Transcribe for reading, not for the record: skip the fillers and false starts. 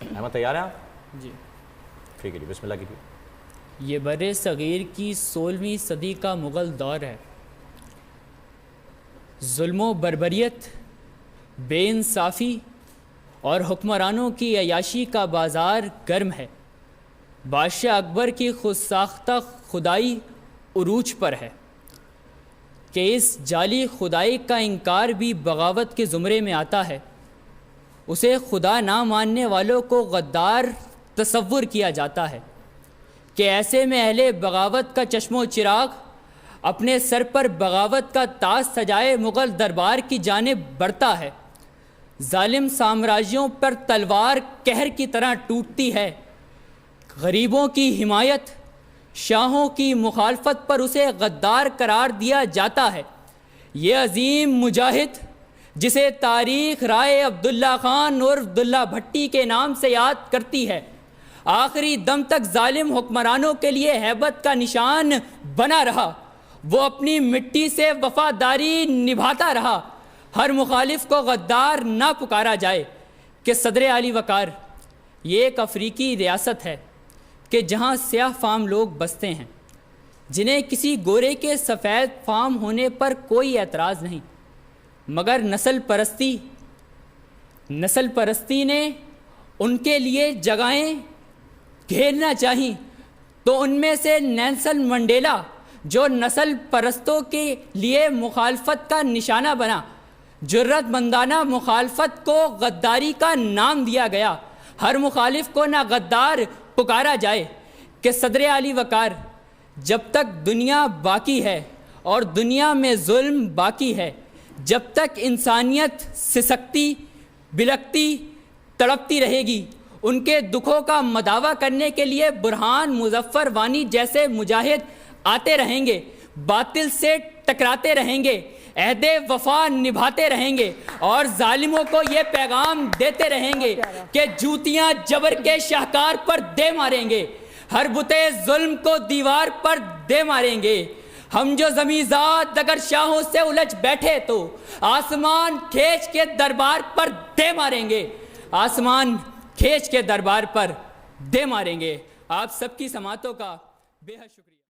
احمد تیار ہیں آپ؟ جی ٹھیک ہے جی، بسم اللہ کیجیے۔ یہ بر صغیر کی 16ویں صدی کا مغل دور ہے۔ ظلم و بربریت، بے انصافی اور حکمرانوں کی عیاشی کا بازار گرم ہے۔ بادشاہ اکبر کی خود ساختہ خدائی عروج پر ہے کہ اس جعلی خدائی کا انکار بھی بغاوت کے زمرے میں آتا ہے۔ اسے خدا نہ ماننے والوں کو غدار تصور کیا جاتا ہے کہ ایسے میں اہل بغاوت کا چشم و چراغ اپنے سر پر بغاوت کا تاج سجائے مغل دربار کی جانب بڑھتا ہے۔ ظالم سامراجیوں پر تلوار قہر کی طرح ٹوٹتی ہے۔ غریبوں کی حمایت، شاہوں کی مخالفت پر اسے غدار قرار دیا جاتا ہے۔ یہ عظیم مجاہد جسے تاریخ رائے عبداللہ خان اور عبداللہ بھٹی کے نام سے یاد کرتی ہے، آخری دم تک ظالم حکمرانوں کے لیے ہیبت کا نشان بنا رہا۔ وہ اپنی مٹی سے وفاداری نبھاتا رہا۔ ہر مخالف کو غدار نہ پکارا جائے کہ صدر عالی وقار، یہ ایک افریقی ریاست ہے کہ جہاں سیاہ فام لوگ بستے ہیں، جنہیں کسی گورے کے سفید فام ہونے پر کوئی اعتراض نہیں، مگر نسل پرستی نے ان کے لیے جگہیں گھیرنا چاہیے، تو ان میں سے نیلسن منڈیلا جو نسل پرستوں کے لیے مخالفت کا نشانہ بنا، جرات مندانہ مخالفت کو غداری کا نام دیا گیا۔ ہر مخالف کو نہ غدار پکارا جائے کہ صدر عالی وقار، جب تک دنیا باقی ہے اور دنیا میں ظلم باقی ہے، جب تک انسانیت سسکتی، بلکتی، تڑپتی رہے گی، ان کے دکھوں کا مداوع کرنے کے لیے برہان مظفر وانی جیسے مجاہد آتے رہیں گے، باطل سے ٹکراتے رہیں گے، عہد وفا نبھاتے رہیں گے، اور ظالموں کو یہ پیغام دیتے رہیں گے کہ جوتیاں جبر کے شاہکار پر دے ماریں گے، ہر بتے ظلم کو دیوار پر دے ماریں گے۔ ہم جو زمیزاد اگر شاہوں سے الجھ بیٹھے تو آسمان کھینچ کے دربار پر دے ماریں گے، آسمان کھینچ کے دربار پر دے ماریں گے۔ آپ سب کی سماعتوں کا بے حد شکریہ۔